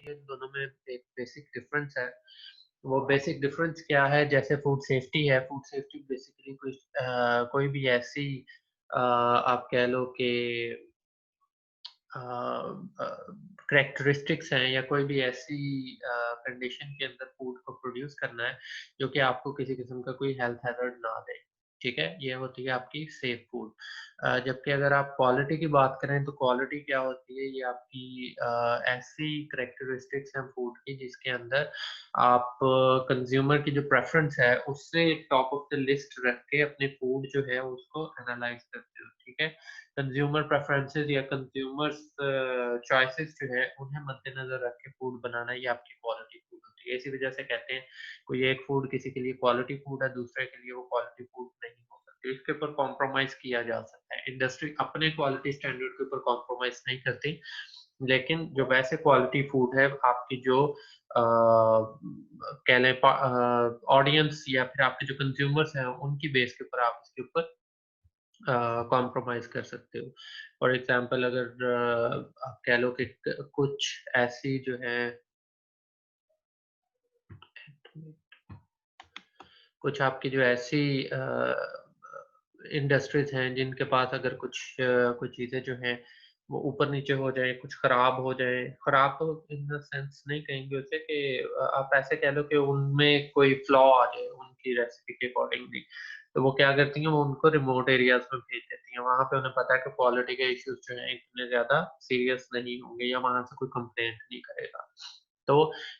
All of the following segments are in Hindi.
होती है, दोनों में एक बेसिक डिफरेंस है। वो बेसिक डिफरेंस क्या है? जैसे फूड सेफ्टी है, फूड सेफ्टी बेसिकली कोई भी ऐसी आप कह लो कि करेक्टरिस्टिक्स हैं या कोई भी ऐसी कंडीशन के अंदर फूड को प्रोड्यूस करना है जो कि आपको किसी किस्म का कोई हेल्थ हैजर्ड ना दे। ठीक है, ये होती है आपकी सेफ फूड। जबकि अगर आप क्वालिटी की बात करें तो क्वालिटी क्या होती है? ये आपकी ऐसी करेक्टरिस्टिक्स हैं फूड की जिसके अंदर आप कंज्यूमर की जो प्रेफरेंस है उससे टॉप ऑफ द लिस्ट रख के अपने फूड जो है उसको एनालाइज करते हो। ठीक है, कंज्यूमर प्रेफरेंसेस या कंज्यूमर्स चॉइसेस जो है उन्हें मद्देनजर रख के फूड बनाना, ये आपकी क्वालिटी फूड होती है। इसी वजह से कहते हैं कोई एक फूड किसी के लिए क्वालिटी फूड है, दूसरे के लिए वो क्वालिटी फूड नहीं हो सकती। इसके ऊपर कॉम्प्रोमाइज किया जा सकता है, इंडस्ट्री अपने क्वालिटी स्टैंडर्ड के ऊपर कॉम्प्रोमाइज नहीं करती, लेकिन जो वैसे क्वालिटी फूड है आपकी जो कह लें ऑडियंस या फिर आपके जो कंज्यूमर्स हैं उनकी बेस के ऊपर आप इसके ऊपर कॉम्प्रोमाइज कर सकते हो। फॉर एग्जांपल अगर आप कह लो कि कुछ ऐसी जो है कुछ आपकी जो ऐसी इंडस्ट्रीज हैं जिनके पास अगर कुछ चीज़ें जो हैं वो ऊपर नीचे हो जाए, कुछ खराब हो जाए, खराब तो इन द सेंस नहीं कहेंगे उसे कि आप ऐसे कह लो कि उनमें कोई फ्लॉ आ जाए उनकी रेसिपी के अकॉर्डिंगली, तो वो क्या करती हैं, वो उनको रिमोट एरियाज में भेज देती हैं। वहाँ पे उन्हें पता है कि क्वालिटी के इश्यूज जो हैं इतने ज़्यादा सीरियस नहीं होंगे या वहाँ से कोई कंप्लेंट नहीं करेगा। तो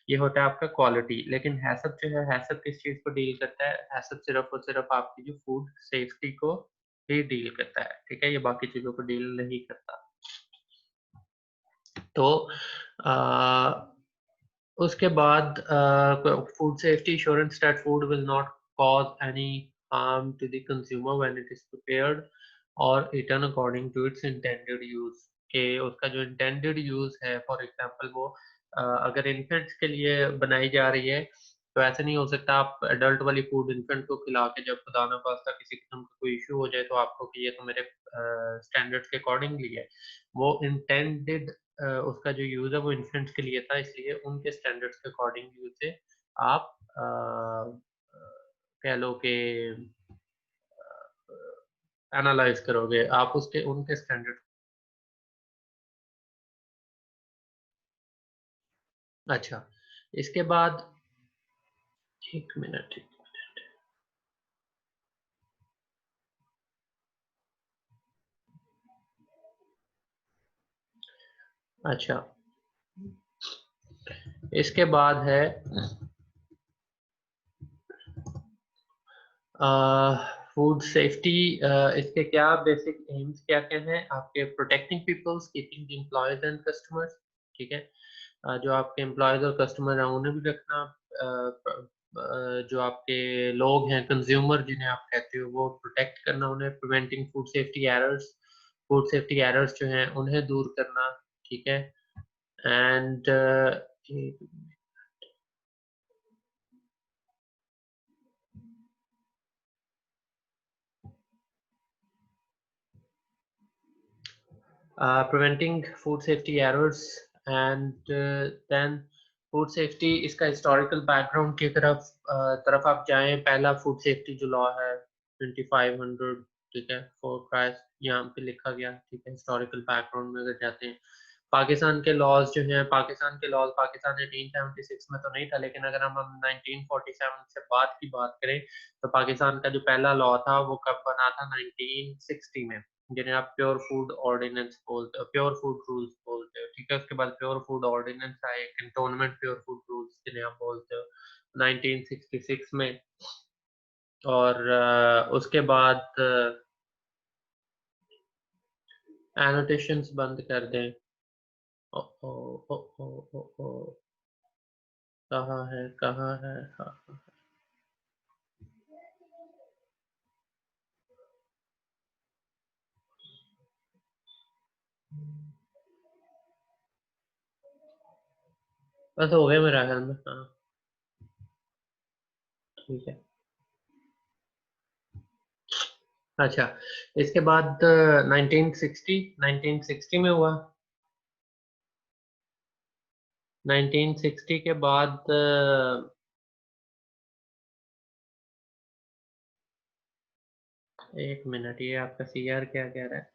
ये होता है आपका क्वालिटी। लेकिन हैसप जो है, हैसप किस चीज़ को डील करता है? हैसप सिर्फ़ और सिर्फ़ आपकी जो फूड सेफ्टी को ही डील करता है, ठीक है? ये बाकी चीज़ों को डील नहीं करता। तो उसके बाद food safety assurance that food will not cause any harm to the consumer when it is prepared और eaten according to its intended use, के उसका जो इंटेंडेड यूज़ है, फॉर एग्ज़ाम्पल वो अगर इन्फेंट्स के लिए बनाई जा रही है, तो ऐसे नहीं हो सकता आप एडल्ट वाली फूड इन्फेंट को खिला के जब खुदा ना खास्ता किसी किस्म का कोई इश्यू हो जाए तो आपको कि ये तो मेरे स्टैंडर्ड्स के अकॉर्डिंगली है। वो इंटेंडेड उसका जो यूज़ है वो इन्फेंट्स के लिए था, इसलिए उनके स्टैंडर्ड्स के अकॉर्डिंगली उसे आप कह लो कि एनालाइज़ करोगे, आप उसके उनके स्टैंडर्ड। अच्छा, इसके बाद 1 मिनट। अच्छा, इसके बाद है फूड सेफ्टी। इसके क्या बेसिक एम्स क्या-क्या हैं? आपके protecting peoples, keeping the employees and customers, ठीक है? जो आपके एम्प्लॉइज और कस्टमर हैं उन्हें भी रखना, जो आपके लोग हैं कंज्यूमर जिन्हें आप कहते हो वो प्रोटेक्ट करना उन्हें, प्रिवेंटिंग फूड सेफ्टी एरर्स जो हैं उन्हें दूर करना, ठीक है? And preventing food safety errors and then food safety, इसका हिस्टोरिकल बैकग्राउंड की तरफ आप जाएं। पहला फूड सेफ्टी जो लॉ है 2500, ठीक है, फॉर क्राइस्ट यहाँ पे लिखा गया, ठीक है। हिस्टोरिकल बैकग्राउंड में अगर जाते हैं, पाकिस्तान के लॉज जो हैं, पाकिस्तान 1876 में तो नहीं था, लेकिन अगर हम 1947 से बाद की बात करें तो पाकिस्तान का जो पहला लॉ था वो कब बना था? 1960 में, जिन्हें आप प्योर फूड ऑर्डिनेंस बोलते हो, प्योर फूड रूल्स बोलते हो, ठीक है। उसके बाद प्योर फूड ऑर्डिनेंस आए, कैंटोनमेंट प्योर फूड रूल्स जिन्हें आप बोलते हो 1966 में। और उसके बाद एनोटेशंस बंद कर दें। ओ ओ ओ ओ ओ ओ कहाँ है, कहाँ है? हाँ, हाँ। बस हो गया मेरा ख्याल में, हाँ, ठीक है। अच्छा, इसके बाद 1960 में हुआ। 1960 के बाद एक मिनट, ये आपका सीआर क्या कह रहा है?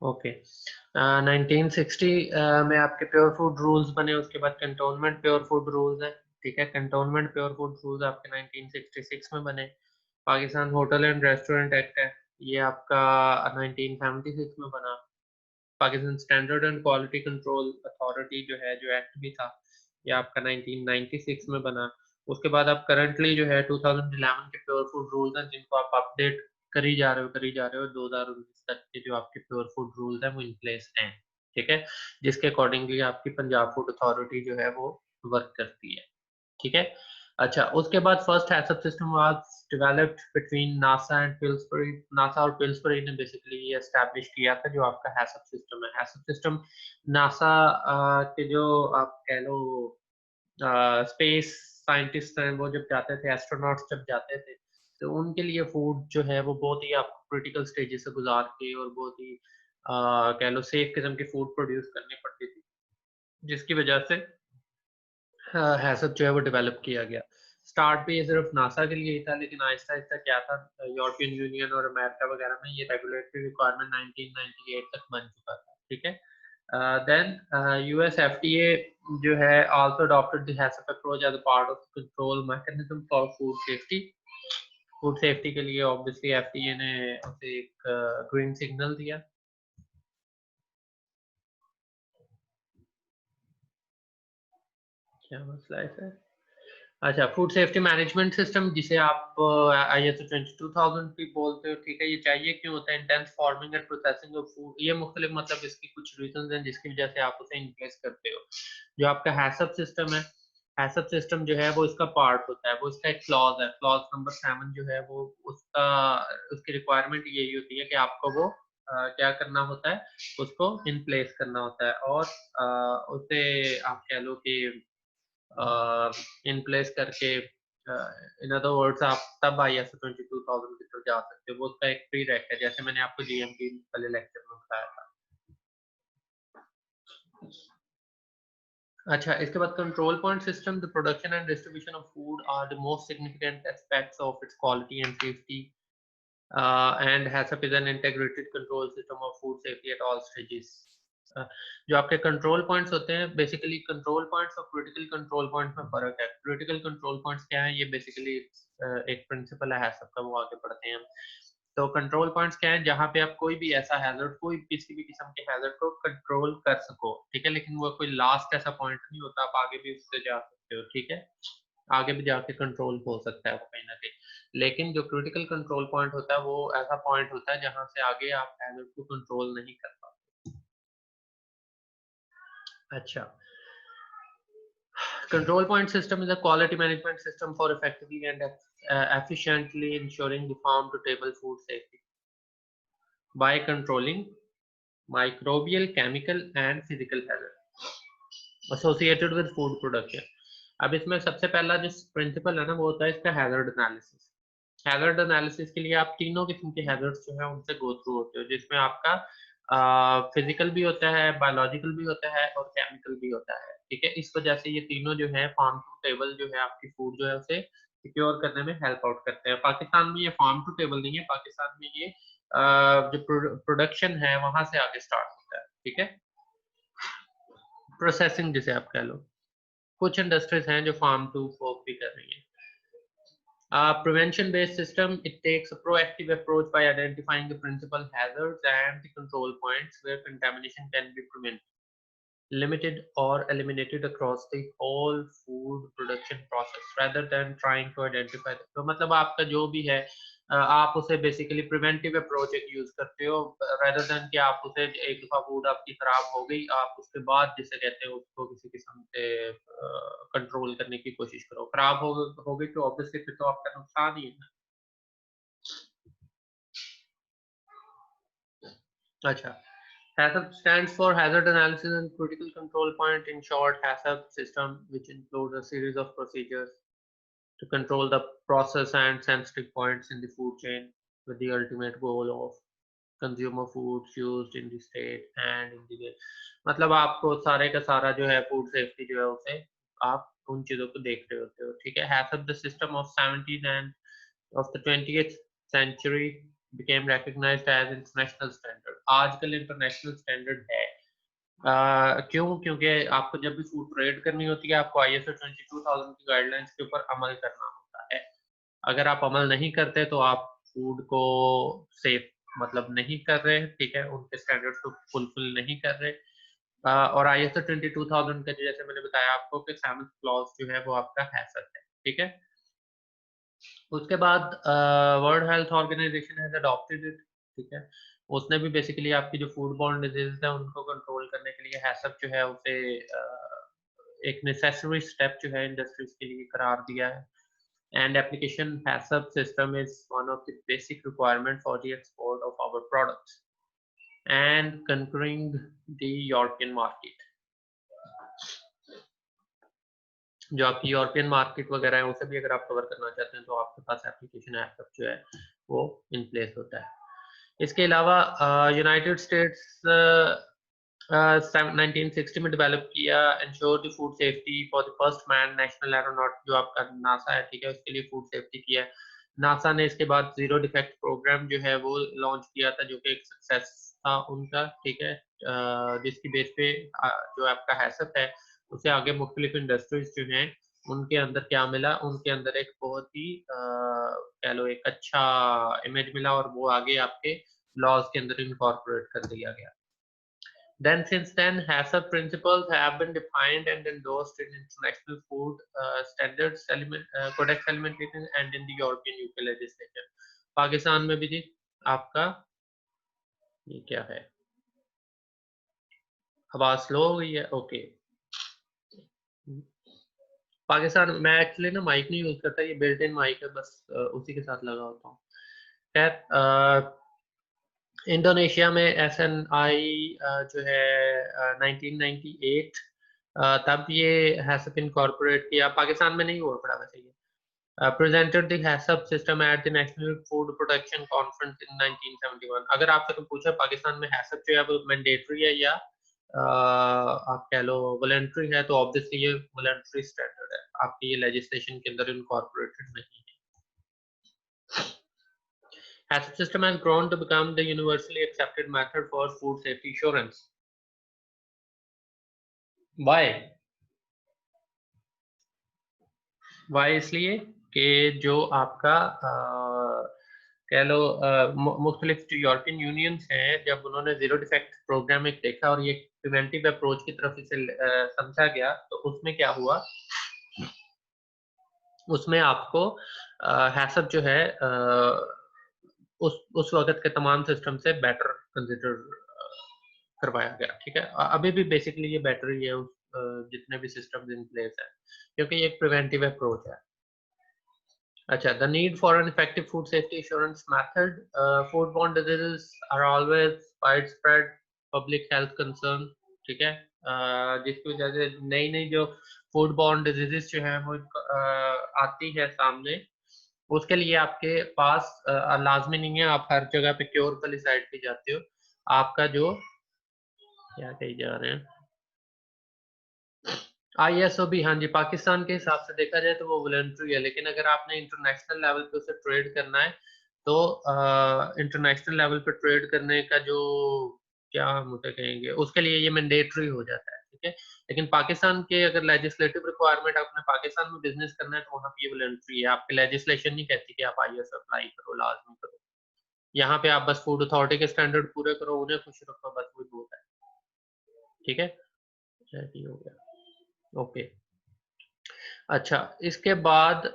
ओके, 1960 में आपके प्योर फूड रूल्स बने, उसके बाद कंटोनमेंट प्योर फूड रूल्स है। ठीक है, कंटोनमेंट प्योर फूड रूल्स आपके 1966 में बने। Pakistan hotel and restaurant act है, ये आपका 1976 में बना। Pakistan standard and quality control authority जो है, जो एक्ट भी था, ये आपका 1996 में बना। उसके बाद आप करंटली जो है 2011 के प्योर फूड रूल्स हैं, जिनको आप अपडेट करी जा रहे हो 2019 तक के जो आपके प्योर फूड रूल्स हैं वो इन प्लेस हैं। ठीक है, जिसके अकॉर्डिंगली आपकी पंजाब फूड अथॉरिटी जो है वो वर्क करती है। ठीक है, अच्छा, उसके बाद first HACCP system was developed between NASA and Pillsbury. NASA और पिल्सबरी ने बेसिकली ये एस्टैब्लिश किया था जो आपका हैसअप सिस्टम है। हैसअप सिस्टम नासा के जो आप कह लो स्पेस साइंटिस्ट हैं, वो जब जाते थे, एस्ट्रोनॉट्स जब जाते थे, तो उनके लिए फूड जो है वो बहुत ही आपको क्रिटिकल स्टेजेस से गुजार के और बहुत ही कह लो सेफ किस्म की फूड प्रोड्यूस करनी पड़ती थी, जिसकी वजह से हैसअप जो है वो डेवलप किया गया। स्टार्ट पे ये सिर्फ नासा के लिए ही था, लेकिन आहिस्ता आहिस्ता क्या था, यूरोपियन यूनियन और अमेरिका वगैरह में ये रेगुलेटरी रिक्वायरमेंट 1998 तक बन चुका था। ठीक है, देन यूएस एफडीए जो है also adopted the HACCP approach as a part of control mechanism for food safety. Food safety के लिए ऑब्वियसली एफडीए ने उसे एक ग्रीन सिग्नल दिया। क्या मसला है सर? अच्छा, फूड सेफ्टी मैनेजमेंट सिस्टम, जिसे आप ISO 22000 भी बोलते हो। ठीक है, ये चाहिए क्यों होता है? Intense farming and processing of food, ये मुख्तलिफ मतलब इसकी कुछ रीजंस हैं जिसकी वजह से आप उसे इनप्लेस करते हो। जो आपका हैसअप सिस्टम है, हैसअप सिस्टम जो है वो इसका पार्ट होता है, वो इसका एक क्लॉज है, क्लॉज नंबर 7 जो है वो उसका, उसकी रिक्वायरमेंट यही होती है कि आपको वो क्या करना होता है, उसको इन प्लेस करना होता है, और उसे आप कह लो कि इन प्लेस करके, इन अदर वर्ड्स आप तब ISO 22000 की तरफ जा सकते हो। वो उसका एक प्री रेक है, जैसे मैंने आपको GMP वाले लेक्चर में बताया था। अच्छा, इसके बाद control point system, the production and distribution of food are the most significant aspects of its quality and safety, and HACCP is an integrated control system of food safety at all stages. जो आपके कंट्रोल पॉइंट्स होते हैं, बेसिकली कंट्रोल पॉइंट्स और क्रिटिकल कंट्रोल पॉइंट्स में फर्क है। क्रिटिकल कंट्रोल पॉइंट्स क्या है? ये बेसिकली एक प्रिंसिपल है हैसअप का, वो आगे पढ़ते हैं हम। तो कंट्रोल पॉइंट्स क्या है? जहाँ पे आप कोई भी ऐसा हैजर्ड, कोई किसी भी किस्म के हैजर्ड को कंट्रोल कर सको। ठीक है, लेकिन वो कोई लास्ट ऐसा पॉइंट नहीं होता, आप आगे भी उससे जा सकते हो। ठीक है, आगे भी जाके कंट्रोल हो सकता है वो कहीं ना कहीं, लेकिन जो क्रिटिकल कंट्रोल पॉइंट होता है वो ऐसा पॉइंट होता है जहां से आगे आप हैजर्ड को कंट्रोल नहीं कर पाते। अच्छा, control point system is a quality management system for effectively and efficiently ensuring the farm to table food safety by controlling microbial, chemical and physical hazard associated with food production. अब इसमें सबसे पहला जो प्रिंसिपल है ना, वो होता है इसका हैजर्ड एनालिसिस। हैजर्ड एनालिसिस के लिए आप तीनों किस्म के हैजर्ड्स जो है उनसे गो थ्रू होते हो, जिसमें आपका फिजिकल भी होता है, बायोलॉजिकल भी होता है और केमिकल भी होता है। ठीक है, इस वजह से ये तीनों जो है फार्म टू टेबल जो है आपकी फूड जो है उसे सिक्योर करने में हेल्प आउट करते हैं। पाकिस्तान में ये फार्म टू टेबल नहीं है, पाकिस्तान में ये जो प्रोडक्शन है वहां से आगे स्टार्ट होता है। ठीक है, प्रोसेसिंग जिसे आप कह लो, कुछ इंडस्ट्रीज हैं जो फार्म टू फोक भी कर रही है। Prevention-based system, it takes a proactive approach by identifying the principal hazards and the control points where contamination can be prevented, limited or eliminated across the whole food production process rather than trying to identify them. तो मतलब आपका जो भी है आप उसे बेसिकली प्रिवेंटिव अप्रोच एक यूज करते हो, rather than कि आप उसे एक दफा फूड आपकी खराब हो गई, आप उसके बाद जिसे कहते हैं उसको किसी किस्म से कंट्रोल करने की कोशिश करो। खराब हो गई तो ऑब्वियसली फिर तो आपका नुकसान ही है ना। अच्छा, HACCP stands for Hazard Analysis and Critical Control Point. In short, HACCP system, which includes a series of procedures to control the process and sensitive points in the food chain. with the ultimate goal of consumer foods used in the state and in the मतलब आपको सारे का सारा जो है फूड सेफ्टी जो है उसे आप उन चीज़ों को देख रहे होते हो, ठीक है? Has the system of 17 and of the 20th century became recognized as international standard. आजकल इंटरनेशनल स्टैंडर्ड है। क्यों? क्योंकि आपको जब भी फूड ट्रेड करनी होती है, आपको ISO 22000 की गाइडलाइंस के ऊपर अमल करना होता है। अगर आप अमल नहीं करते तो आप फूड को सेफ मतलब नहीं कर रहे, ठीक है? उनके स्टैंडर्ड्स को फुलफिल नहीं कर रहे। और ISO 22000 का जैसे मैंने बताया आपको कि 7th क्लॉज़ जो है वो आपका हैज़र्ड है, ठीक है? उसके बाद World Health Organization has adopted it, ठीक है? उसने भी बेसिकली आपकी जो फूड बॉर्न डिजीज़ेज़ है उनको कंट्रोल करने के लिए हैज़प जो है उसे एक नेसेसरी स्टेप जो है इंडस्ट्रीज़ के लिए करार दिया है। And application HACCP system is one of the basic requirement for the export of our products and conquering the European market. जो आपकी यूरोपियन मार्केट वगैरह है उसे भी अगर आप कवर करना चाहते हैं तो आपके पास एप्लीकेशन ऐप जो है वो इन प्लेस होता है। इसके अलावा यूनाइटेड स्टेट्स 1960 में डेवलप किया ensure the food safety for the first man national aeronaut जो आपका नासा है, ठीक है? उसके लिए फूड सेफ्टी किया है। नासा ने इसके बाद जीरो डिफेक्ट प्रोग्राम जो है वो लॉन्च किया था जो कि एक सक्सेस था उनका, ठीक है? जिसकी बेस पे जो आपका हैसप है उसे आगे मुख्तलिफ इंडस्ट्रीज जो हैं उनके अंदर क्या मिला, उनके अंदर एक बहुत ही कह लो एक अच्छा इमेज मिला और वो आगे आपके लॉज के अंदर इनकॉर्पोरेट कर दिया गया। Then since then, HACCP principles have been defined and endorsed in international food standards, codex alimentarius, and in the European UK legislation. Pakistan में भी जी आपका ये क्या है? आवाज स्लो हो गई है? ओके। पाकिस्तान मैं एक्चुअली ना माइक नहीं यूज करता, ये बिल्ट इन माइक है, बस उसी के साथ लगा होता हूँ। खैर इंडोनेशिया में SNI जो है 1998 तब ये हैसप इनकॉर्पोरेट किया। पाकिस्तान में नहीं हुआ पड़ा वैसे ये। presented the HACCP system at the National Food Protection Conference in 1971। अगर आपसे तो पूछा पाकिस्तान में हैसप जो है वो मैंडेटरी है या आप कह लो वॉलंटरी है, तो ऑब्वियसली ये वॉलंटरी स्टैंडर्ड है, आपकी ये लेजिस्लेशन के अंदर इनकॉर्पोरेटेड नहीं है। HACCP system has grown to become the universally accepted method for food safety assurance. Why? Why इसलिए कि जो आपका कह लो मुख्तलिफ जो यूरोपियन यूनियंस हैं, जब उन्होंने जीरो डिफेक्ट प्रोग्राम एक देखा और ये प्रिवेंटिव अप्रोच की तरफ इसे समझा गया, तो उसमें क्या हुआ, उसमें आपको हैसप जो है उस वक्त के तमाम सिस्टम से बेटर कंसिडर करवाया गया, ठीक है? अभी भी बेसिकली ये बेटर ही है उस जितने भी सिस्टम्स इन प्लेस है, क्योंकि ये एक प्रिवेंटिव अप्रोच है। अच्छा, the need for an effective food safety assurance method. Foodborne diseases are always widespread public health concern, ठीक है? जिसकी वजह से नई नई जो फूडबॉर्न डिजीजेस जो है वो आती है सामने, उसके लिए आपके पास लाजमी नहीं है आप हर जगह पे क्योर वाली साइड पे जाते हो। आपका जो क्या कही जा रहे हैं ISO भी, हाँ जी, पाकिस्तान के हिसाब से देखा जाए तो वो वॉलंटरी है, लेकिन अगर आपने इंटरनेशनल लेवल पे उसे ट्रेड करना है तो इंटरनेशनल लेवल पे ट्रेड करने का जो क्या हम उसे कहेंगे, उसके लिए ये मैंडेटरी हो जाता है, ठीक है? लेकिन पाकिस्तान के अगर लेजिस्लेटिव रिक्वायरमेंट आपने पाकिस्तान में बिजनेस करना है तो वहाँ पे ये वॉलंटरी है। आपकी लेजिस्लेशन नहीं कहती कि आप ISO अप्लाई करो, लाजमी करो। यहाँ पे आप बस फूड अथॉरिटी के स्टैंडर्ड पूरे करो, उन्हें खुश रखो, बस वही बहुत है, ठीक है? रेडी हो गया, ओके। अच्छा, इसके बाद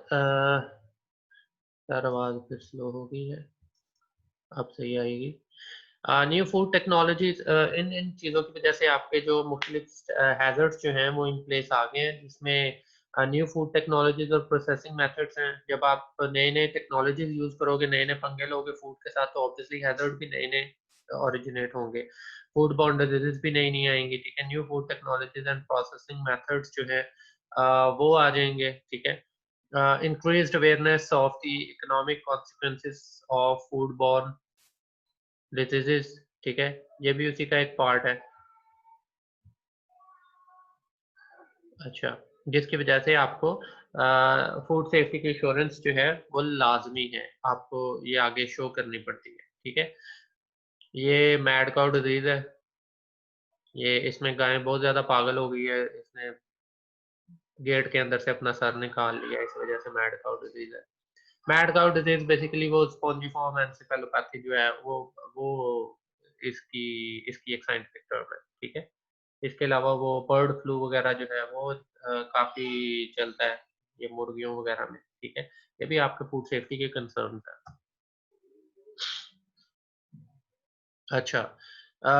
यार आवाज़ फिर स्लो हो गई है, अब सही आएगी। न्यू फूड टेक्नोलॉजीज़ इन इन चीज़ों की वजह से आपके जो मुख्तलिफ हैज़र्ड्स जो हैं वो इन प्लेस आ गए हैं, जिसमें न्यू फूड टेक्नोलॉजीज़ और प्रोसेसिंग मेथड्स हैं। जब आप नए-नए टेक्नोलॉजीज़ यूज़ करोगे, नए-नए पंगे लोगे फूड के साथ, तो ऑब्वियसली हैज़र्ड भी नए-नए ओरिजिनेट होंगे। फूडबॉर्न डिजीज़ेज़ भी नई-नई आएँगी, ठीक है? New food technologies and processing methods जो है वो आ जाएँगे, ठीक है? increased awareness of the economic consequences of foodborne diseases, ठीक है, ये भी उसी का एक पार्ट है। अच्छा, जिसकी वजह से आपको फूड सेफ्टी की इंश्योरेंस जो है वो लाजमी है, आपको ये आगे शो करनी पड़ती है, ठीक है। ये मैड काउ डिजीज है, ये इसमें गाय बहुत ज्यादा पागल हो गई है, इसने गेट के अंदर से अपना सर निकाल लिया, इस वजह से मैड काउ डिजीज है। मैड काउ डिजीज बेसिकली वो स्पॉन्जिफॉर्म एनसेफेलोपैथी जो है वो इसकी इसकी एक साइंटिफिक टर्म है, ठीक है। इसके अलावा वो बर्ड फ्लू वगैरह जो है वो काफी चलता है ये मुर्गियों वगैरह में, ठीक है। ये भी आपके फूड सेफ्टी के कंसर्न है। अच्छा,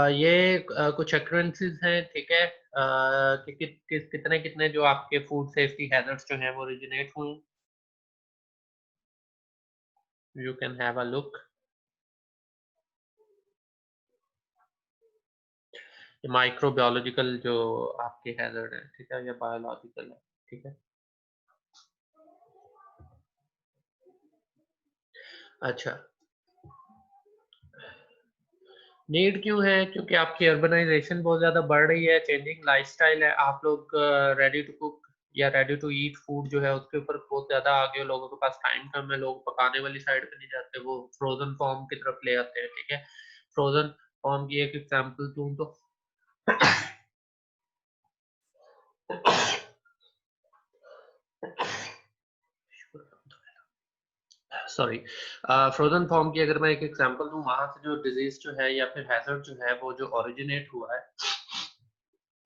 ये कुछ occurrences हैं, ठीक है, कि कितने कितने जो आपके फूड सेफ्टी हैजर्ड्स जो हैं वो ओरिजिनेट हुए, you can have a look. Microbiological जो आपके हैजर्ड है, ठीक है, या बायोलॉजिकल है, ठीक है। अच्छा, नीड क्यों है? क्योंकि आपकी अर्बनाइजेशन बहुत ज़्यादा बढ़ रही है, चेंजिंग लाइफ़स्टाइल है, आप लोग रेडी टू कुक या रेडी टू ईट फूड जो है उसके ऊपर बहुत ज़्यादा आ गए हो, लोगों के पास टाइम कम है, लोग पकाने वाली साइड पे नहीं जाते, वो फ्रोज़न फॉर्म की तरफ ले आते हैं, ठीक है। फ्रोज़न फॉर्म की एक एग्ज़ाम्पल दूँ तो सॉरी, फ्रोज़न फॉर्म की अगर मैं एक एग्ज़ाम्पल दूँ, वहाँ से जो डिज़ीज़ जो है या फिर हैज़र्ड जो है वो जो ओरिजिनेट हुआ है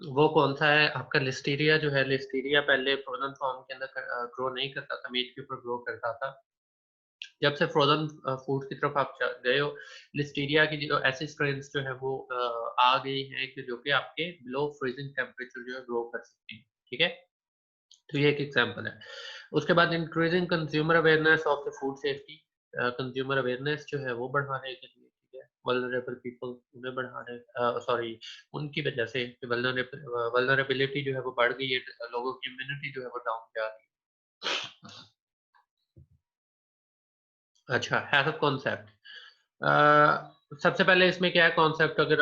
वो कौन-सा है आपका लिस्टीरिया जो है, लिस्टीरिया पहले फ्रोज़न फॉर्म के अंदर ग्रो नहीं करता था, मीट के ऊपर ग्रो करता था। जब से फ्रोज़न फूड की तरफ आप गए हो, लिस्टीरिया की जो ऐसी स्ट्रेन्स जो है वो आ गई हैं कि जो कि आपके बिलो फ्रीज़िंग टेम्परेचर जो है ग्रो कर सकती हैं, ठीक है? तो ये एक एग्ज़ाम्पल है। उसके बाद increasing consumer awareness of the food safety, consumer awareness जो है वो बढ़ाने के लिए, ठीक है? वल्नरेबल पीपल उन्हें बढ़ाने सॉरी उनकी वजह से वल्नरेबिलिटी जो है वो बढ़ गई है, लोगों की इम्यूनिटी जो है वो डाउन जा रही है। अच्छा, हेल्थ कॉन्सेप्ट, सबसे पहले इसमें क्या है कॉन्सेप्ट, अगर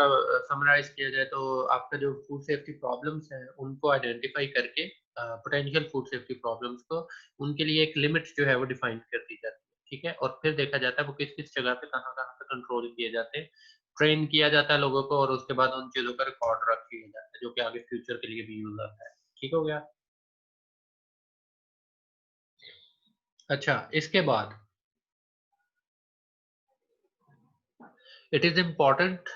समराइज़ किया जाए तो आपका जो फूड सेफ्टी प्रॉब्लम्स हैं, उनको आइडेंटिफ़ाई करके पोटेंशियल फूड सेफ्टी प्रॉब्लम्स को उनके लिए एक लिमिट जो है वो डिफाइन कर दी जाती है, ठीक है? और फिर देखा जाता है वो किस-किस जगह पे कहाँ-कहाँ पे कंट्रोल किए जाते हैं, ट्रेन किया जाता है लोगों को और उसके बाद उन चीज़ों का रिकॉर्ड रख लिया जाता है, जो कि आगे फ्यूचर के लिए भी यूज़ आता है। ठीक हो गया? अच्छा, इसके बाद it is important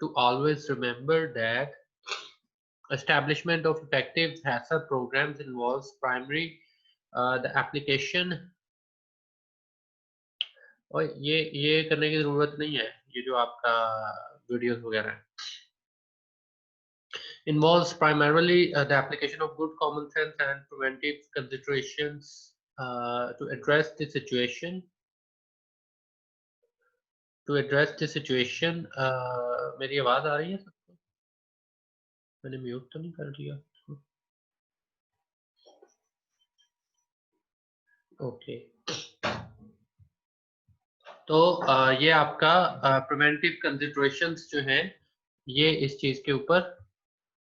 to always remember that establishment of effective HACCP programs involves primary the application, और ये करने की ज़रूरत नहीं है, ये जो आपका वीडियोज़ वगैरह है। Involves primarily the application of good common sense and preventive considerations to address the situation. मेरी आवाज़ आ रही है सबको? मैंने म्यूट तो नहीं कर दिया? ओके। तो ये आपका प्रिवेंटिव कंसिडरेशंस जो हैं, ये इस चीज़ के ऊपर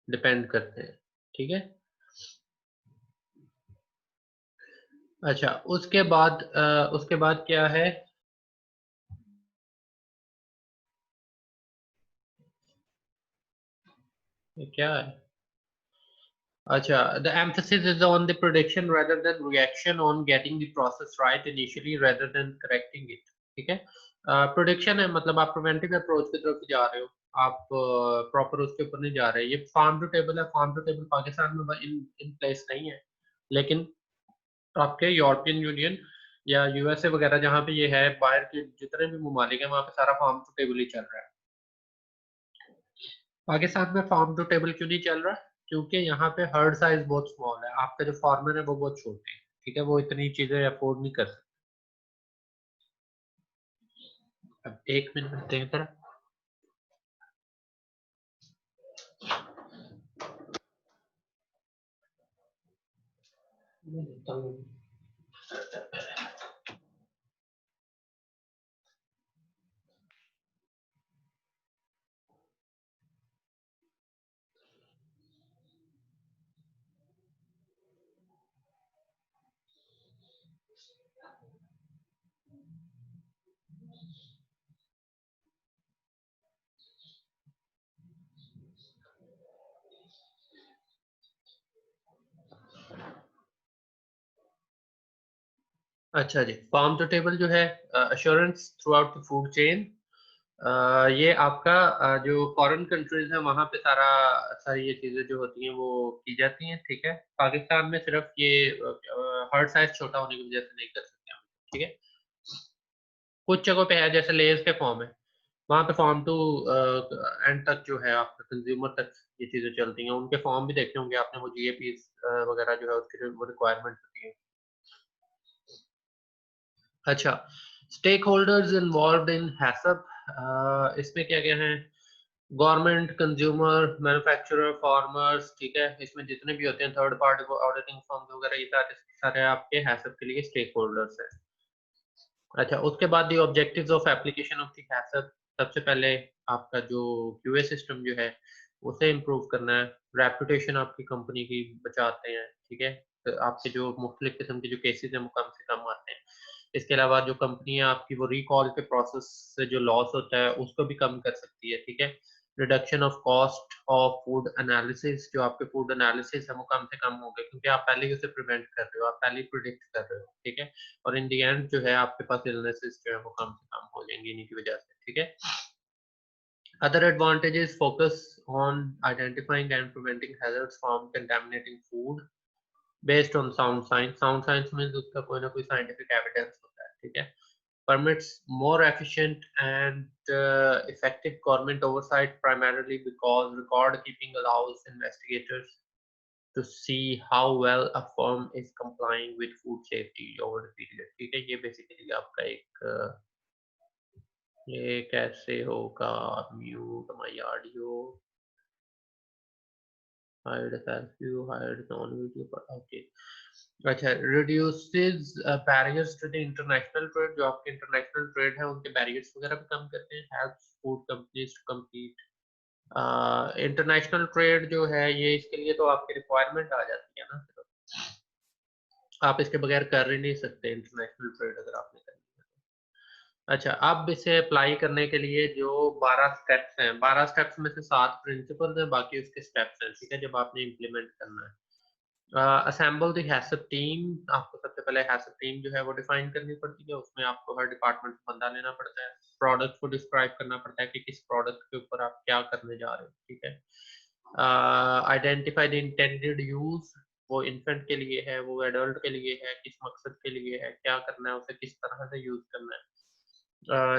डिपेंड करते हैं, ठीक है? अच्छा, उसके बाद क्या है? ये क्या है? अच्छा, the emphasis is on the prediction rather than reaction on getting the process right initially rather than correcting it, ठीक है? प्रेडिक्शन है, मतलब आप प्रिवेंटिव अप्रोच की तरफ जा रहे हो, आप प्रॉपर उसके ऊपर नहीं जा रहे। ये फार्म टू टेबल है, फार्म टू टेबल पाकिस्तान में इन इन प्लेस नहीं है, लेकिन आपके यूरोपियन यूनियन या यूएसए वगैरह जहाँ पे ये है, बाहर के जितने भी ममालिक हैं वहाँ पे सारा फार्म टू टेबल ही चल रहा है। पाकिस्तान में फार्म टू टेबल क्यों नहीं चल रहा? क्योंकि यहाँ पे हर्ड साइज बहुत स्मॉल है, आपके जो फार्मर है वो बहुत छोटे हैं, ठीक है, वो इतनी चीजें अफोर्ड नहीं कर सकते। अब 1 मिनट दें जरा। मैं देता हूँ। अच्छा जी, फार्म टू टेबल जो है assurance through out the food chain. ये आपका जो फॉरेन कंट्रीज़ है वहाँ पे सारी ये चीज़ें जो होती हैं वो की जाती हैं, ठीक है? पाकिस्तान में सिर्फ़ ये हर्ड साइज़ छोटा होने की वज़ह से नहीं कर सकते हम, ठीक है? कुछ जगहों पे है जैसे लेज़ के फॉर्म है, वहाँ पे फार्म टू एंड तक जो है आपका कंज़्यूमर तक ये चीज़ें चलती हैं। उनके फॉर्म भी देखे होंगे आपने, वो जीएपीज़ वग़ैरह जो है उसकी वो रिक्वायरमेंट होती है। अच्छा, स्टेक होल्डर्स इन्वॉल्व्ड इन हैसप, इसमें क्या-क्या हैं? गवर्नमेंट, कंज्यूमर, मैन्युफैक्चरर, फार्मर्स, ठीक है? इसमें जितने भी होते हैं थर्ड पार्टी को ऑडिटिंग फर्म्स वगैरह, ये सारे सारे आपके हैसप के लिए स्टेक होल्डर्स हैं। अच्छा, उसके बाद the objectives of application of the HACCP, सबसे पहले आपका जो क्यूए सिस्टम जो है, उसे इम्प्रूव करना है। रेपुटेशन आपकी कंपनी की बचाते हैं, ठीक है? तो आपके जो मुख्तलिफ किस्म के जो केसेज़ हैं, वो कम से कम आते हैं। इसके अलावा जो कंपनी है आपकी, वो रिकॉल के प्रोसेस से जो लॉस होता है, उसको भी कम कर सकती है, ठीक है? Reduction of cost of food analysis, जो आपके फूड एनालिसिस है, वो कम से कम होंगे क्योंकि आप पहले ही उसे प्रिवेंट कर रहे हो, आप पहले ही प्रिडिक्ट कर रहे हो, ठीक है? और इन द एंड जो है आपके पास इलनेसेस जो है वो कम से कम हो जाएँगी इन्हीं की वजह से, ठीक है? Other advantages focus on identifying and preventing hazards from contaminating food based on sound science. Sound science means उसका कोई ना कोई scientific evidence होता है, ठीक है? Permits more efficient and effective government oversight primarily because record keeping allows investigators to see how well a firm is complying with food safety over the period. ठीक है? ये basically आपका एक ये कैसे होगा mute my audio hide self view hide non video पर ओके। अच्छा, reduces barriers to the international trade, जो आपके इंटरनेशनल ट्रेड है उनके बैरियर्स वगैरह भी कम करते हैं। Helps food companies to compete. International trade जो है ये इसके लिए तो आपकी रिक्वायरमेंट आ जाती है ना, आप इसके बगैर कर ही नहीं सकते इंटरनेशनल ट्रेड अगर आपने करनी है तो। अच्छा, अब इसे अप्लाई करने के लिए जो 12 स्टेप्स हैं, 12 स्टेप्स में से 7 प्रिंसिपल्स हैं, बाकी उसके स्टेप्स हैं, ठीक है? जब आपने इम्प्लीमेंट करना है। असेंबल द हैसप टीम, आपको सबसे पहले हैसप टीम जो है वो डिफाइन करनी पड़ती है, उसमें आपको हर डिपार्टमेंट से बंदा लेना पड़ता है, प्रोडक्ट को डिस्क्राइब करना पड़ता है कि किस प्रोडक्ट के ऊपर आप क्या करने जा रहे हो, ठीक है? आइडेंटिफाई द इंटेंडेड यूज, वो इन्फेंट के लिए है, वो एडल्ट के लिए है, किस मकसद के लिए है, क्या करना है, उसे किस तरह से यूज करना है।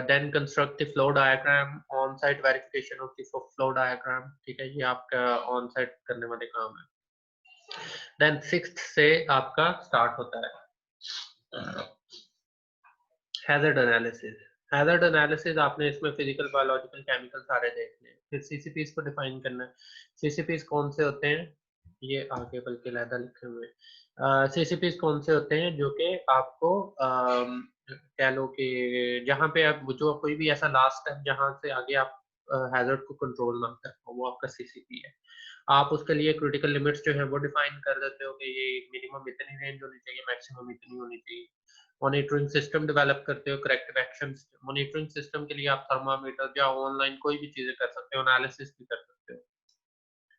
Then construct the flow diagram, on site verification of the flow diagram, ठीक है? ये आपका ऑन साइट करने वाले काम है। देन सिक्स्थ से आपका स्टार्ट होता है हैजर्ड एनालिसिस। हैजर्ड एनालिसिस आपने इसमें फिजिकल, बायोलॉजिकल, केमिकल सारे देखने हैं। फिर सीसीपीज़ को डिफाइन करना है। सीसीपीज़ कौन से होते हैं? ये आगे बल्कि अलहदा लिखे हुए हैं। सीसीपीज़ कौन से होते हैं जो कि आपको कह लो कि जहाँ पे आप जो कोई भी ऐसा लास्ट स्टेप जहाँ से आगे आप हैजर्ड को कंट्रोल ना कर पाओ, वो आपका सीसीपी है। आप उसके लिए क्रिटिकल लिमिट्स जो है वो डिफाइन कर देते हो कि ये मिनिमम इतनी रेंज होनी चाहिए, मैक्सिमम इतनी होनी चाहिए। मॉनिटरिंग सिस्टम डेवलप करते हो, करेक्टिव एक्शन। मॉनिटरिंग सिस्टम के लिए आप थर्मामीटर या ऑनलाइन कोई भी चीजें कर सकते हो, एनालिसिस भी कर सकते हो।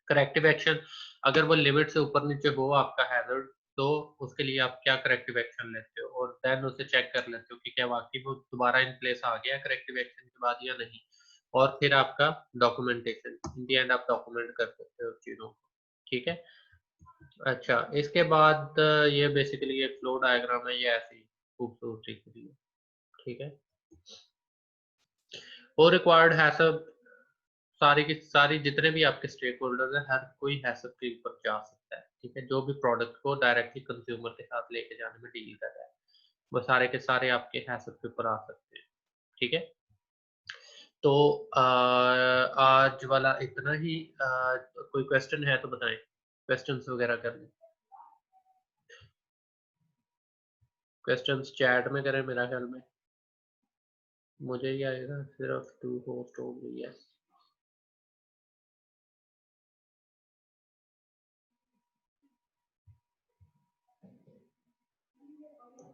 करेक्टिव एक्शन, अगर वो लिमिट से ऊपर नीचे हो आपका हैजर्ड, तो उसके लिए आप क्या करेक्टिव एक्शन लेते हो और देन उसे चेक कर लेते हो कि क्या वाकई वो दोबारा इन प्लेस आ गया करेक्टिव एक्शन के बाद या नहीं। और फिर आपका डॉक्यूमेंटेशन, इन दी एंड आप डॉक्यूमेंट कर सकते हो चीज़ों को, ठीक है? अच्छा, इसके बाद ये बेसिकली एक फ्लो डायग्राम है, ये ऐसी खूबसूरती के लिए, ठीक है? वो रिक्वायर्ड हैसब, सारी की सारी जितने भी आपके स्टेक होल्डर्स हैं, हर कोई हैसब के ऊपर जा सकता है, ठीक है? जो भी प्रोडक्ट को डायरेक्टली कंज्यूमर के साथ लेके जाने में डील कर रहा है, वो सारे के सारे आपके हैसब के ऊपर आ सकते हैं, ठीक है? तो आज वाला इतना ही। कोई क्वेश्चन है तो बताएँ, क्वेश्चन्स वगैरह कर लें। क्वेश्चंस चैट में करें, मेरा ख्याल में मुझे ही आएगा, सिर्फ टू होस्ट हो गई है।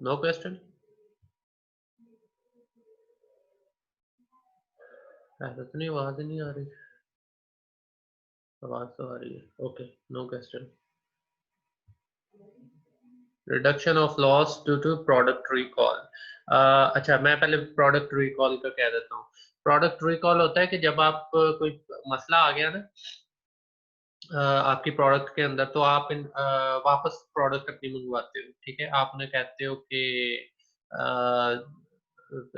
नो क्वेश्चन, ऐसा तो नहीं, आवाज ही नहीं आ रही। आवाज तो आ रही है, okay, no question. Reduction of loss due to product recall. अच्छा, मैं पहले प्रोडक्ट रिकॉल का कह देता हूँ। प्रोडक्ट रिकॉल होता है कि जब आप कोई मसला आ गया ना आपकी प्रोडक्ट के अंदर, तो आप वापस प्रोडक्ट अपनी मंगवाते हो, ठीक है। आप उन्हें कहते हो कि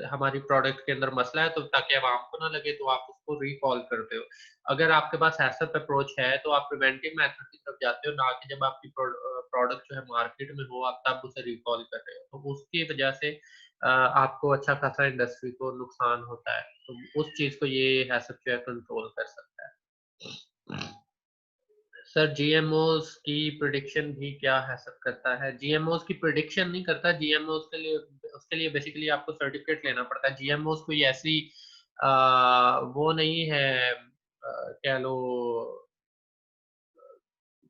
हमारी प्रोडक्ट के अंदर मसला है, तो ताकि अब आपको ना लगे तो आप उसको रिकॉल करते हो। अगर आपके पास ऐसा अप्रोच है तो आप प्रिवेंटिव मेथड की तरफ जाते हो, ना कि जब आपकी प्रोडक्ट जो है मार्केट में हो आप तब उसे रिकॉल कर रहे हो, तो उसकी वजह से आपको अच्छा खासा इंडस्ट्री को नुकसान होता है। तो उस चीज को ये हैसप जो है कंट्रोल कर सकता है। सर जीएमओस की प्रिडिक्शन भी क्या हैसप करता है? जीएमओस की प्रिडिक्शन नहीं करता। जीएमओस के लिए, उसके लिए बेसिकली आपको सर्टिफिकेट लेना पड़ता है। जीएमओस कोई ऐसी वो नहीं है, कह लो,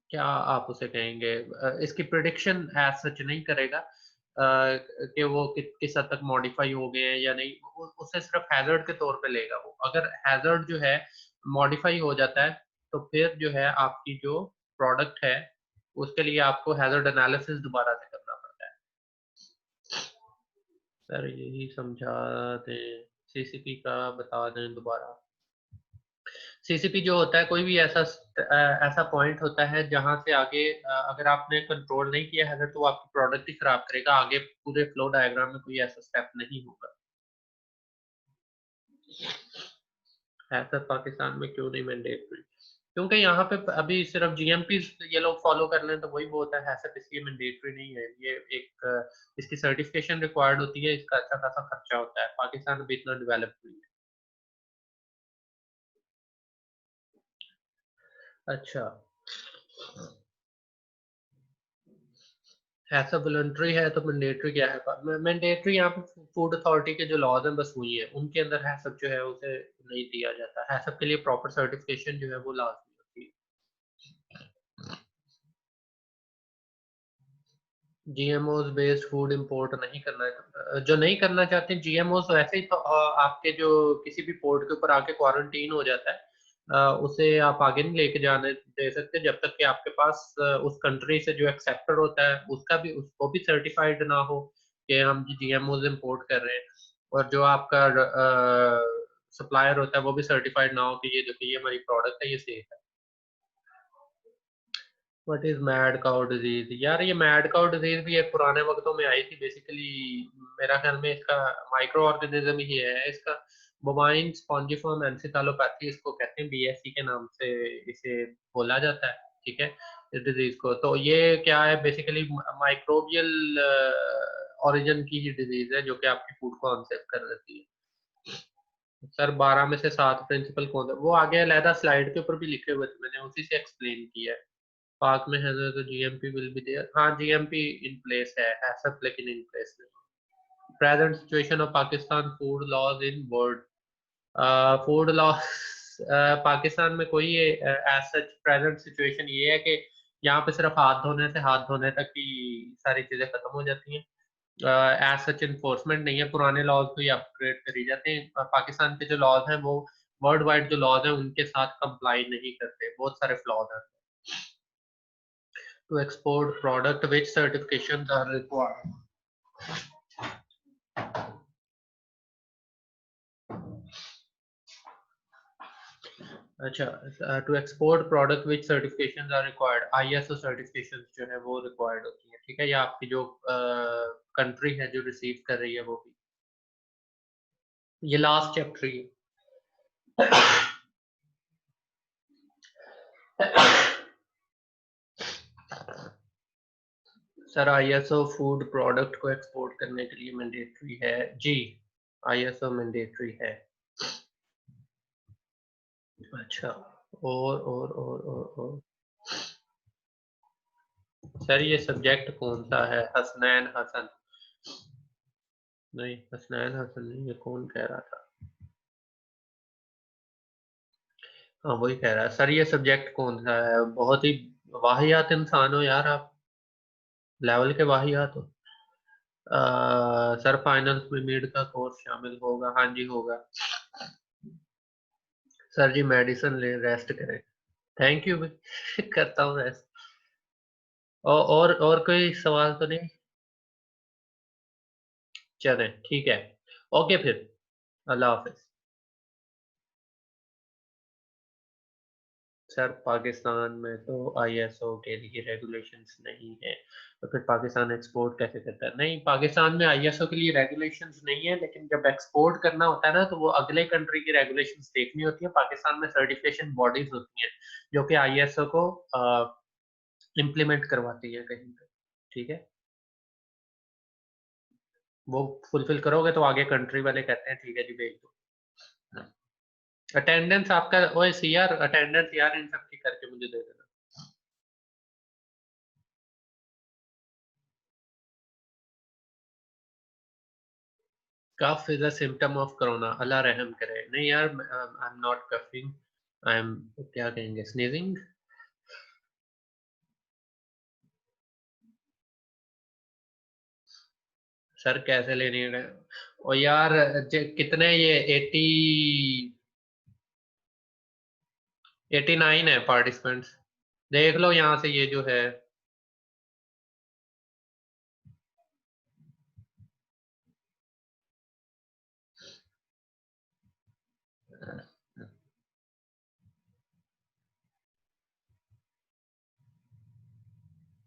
क्या आप उसे कहेंगे, इसकी प्रिडिक्शन एज सच नहीं करेगा कि वो किस हद तक मॉडिफाई हो गए हैं या नहीं। उसे सिर्फ हैजर्ड के तौर पे लेगा वो। अगर हैजर्ड जो है मॉडिफाई हो जाता है तो फिर जो है आपकी जो प्रोडक्ट है उसके लिए आपको हैजर्ड एनालिसिस दोबारा से करना पड़ता है। सर यही समझा दें, सीसीपी का बता दें दोबारा। सीसीपी जो होता है कोई भी ऐसा पॉइंट होता है जहां से आगे अगर आपने कंट्रोल नहीं किया है तो वो आपकी प्रोडक्ट ही खराब करेगा, आगे पूरे फ्लो डायग्राम में कोई ऐसा स्टेप नहीं होगा। ऐसा पाकिस्तान में क्यों नहीं मैंडेटरी? क्योंकि यहाँ पे अभी सिर्फ जीएमपी ये लोग फॉलो कर लें तो वही बहुत है, ऐसा इसलिए मैंडेटरी नहीं है। ये एक इसकी सर्टिफिकेशन रिक्वायर्ड होती है, इसका अच्छा खासा खर्चा होता है। पाकिस्तान अभी इतना डेवलप नहीं है। अच्छा, ऐसा वॉलंटरी है तो मैंडेटरी क्या है? मैंडेटरी यहाँ पे फूड अथॉरिटी के जो लॉज हैं बस वही है, उनके अंदर है सब जो है उसे नहीं दिया जाता है। सब के लिए प्रॉपर सर्टिफिकेशन जो है वो लाजमी होती है। जीएमओ बेस्ड फूड इंपोर्ट नहीं करना है, जो नहीं करना चाहते जीएमओ वैसे ही तो आपके जो किसी भी पोर्ट के ऊपर आके क्वारंटीन हो जाता है, उसे आप आगे नहीं लेके जाने दे सकते जब तक कि आपके पास उस कंट्री से जो एक्सेप्टर होता है उसका भी, उसको भी सर्टिफाइड ना हो कि हम जीएमओ इंपोर्ट कर रहे हैं। और जो आपका सप्लायर होता है वो भी सर्टिफाइड ना हो कि ये देखिए ये हमारी प्रोडक्ट है, ये सेफ है। What is mad cow disease? यार ये मैड काउ डिजीज भी एक पुराने वक्तों में आई थी बेसिकली। मेरा ख्याल में इसका माइक्रो ऑर्गेनिज्म ही है इसका। बोवाइन स्पॉन्जिफॉर्म एनसेफेलोपैथी इसको कहते हैं, बीएसई के नाम से इसे बोला जाता है, ठीक है, इस डिजीज को। तो ये क्या है, बेसिकली माइक्रोबियल ओरिजिन की ही डिजीज है जो कि आपकी फूड को अनसेफ कर देती है। सर 12 में से 7 प्रिंसिपल कौन है? वो आगे अलहदा स्लाइड के ऊपर भी लिखे हुए थे, मैंने उसी से एक्सप्लेन किया है। पाक में है तो जीएमपी विल बी देयर। हाँ, जीएमपी इन प्लेस है सब, लेकिन इन प्लेस नहीं। Present situation of Pakistan food laws in world. Food loss Pakistan में कोई एज सच प्रेजेंट सिचुएशन ये है कि यहाँ पे सिर्फ हाथ धोने से हाथ धोने तक की सारी चीजें खत्म हो जाती हैं। एज सच इन्फोर्समेंट नहीं है, पुराने लॉज को ही अपग्रेड करी जाते हैं। पाकिस्तान के जो लॉज हैं वो वर्ल्ड वाइड जो लॉज हैं उनके साथ कंप्लाई नहीं करते, बहुत सारे फ्लॉज हैं। To export product, which certifications are required? अच्छा, to export product which certifications are required? ISO certifications जो है वो रिक्वायर्ड होती है, ठीक है, या आपकी जो कंट्री है जो रिसीव कर रही है वो भी। ये लास्ट चैप्टर ही सर आईएसओ फूड प्रोडक्ट को एक्सपोर्ट करने के लिए मैंडेटरी है जी। आईएसओ मैंडेटरी है। अच्छा, और सर ये सब्जेक्ट कौन सा है? हसनैन हसन। नहीं, हसनैन हसन नहीं, ये कौन कह रहा था? हाँ, वही कह रहा है। सर ये सब्जेक्ट कौन सा है? बहुत ही वाहियात इंसान हो यार आप, लेवल के वाहियात हो। सर फाइनल्स में मिड का कोर्स शामिल होगा? हाँ जी होगा। सर जी मेडिसिन ले, रेस्ट करें। थैंक यू भाई करता हूँ रेस्ट। और कोई सवाल तो नहीं? चलें ठीक है। ओके फिर, अल्लाह हाफिज। सर पाकिस्तान में तो आईएसओ के लिए रेगुलेशंस नहीं है, तो फिर पाकिस्तान एक्सपोर्ट कैसे करता है? नहीं, पाकिस्तान में आईएसओ के लिए रेगुलेशंस नहीं है, लेकिन जब एक्सपोर्ट करना होता है ना, तो वो अगले कंट्री की रेगुलेशंस देखनी होती है। पाकिस्तान में सर्टिफिकेशन बॉडीज होती हैं जो कि आईएसओ को इम्प्लीमेंट करवाती है कहीं पे। ठीक है, वो फुलफिल करोगे तो आगे कंट्री वाले कहते हैं ठीक है जी भेज दो। अटेंडेंस आपका, ओए सी यार, अटेंडेंस यार इन सब की करके मुझे दे देना। Cough is a symptom of corona, Allah रहम करे। नहीं यार, I am not coughing, I am, क्या कहेंगे, स्नीजिंग। सर कैसे लेनी है? और यार कितने ये 89 है पार्टिसिपेंट्स, देख लो यहाँ से ये जो है।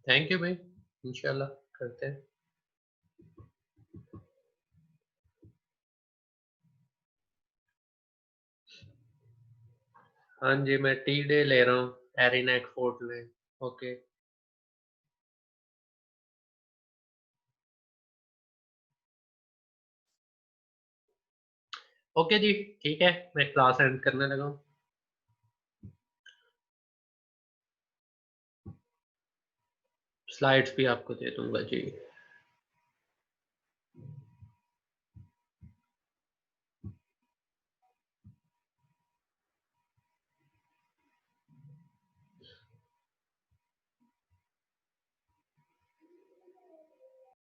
थैंक यू भाई, इंशाल्लाह करते हैं। हाँ जी, मैं टी डे ले रहा हूँ एरिनेक फोर्ट में। ओके। ओके जी, ठीक है, मैं क्लास एंड करने लगा हूँ। स्लाइड्स भी आपको दे दूंगा जी।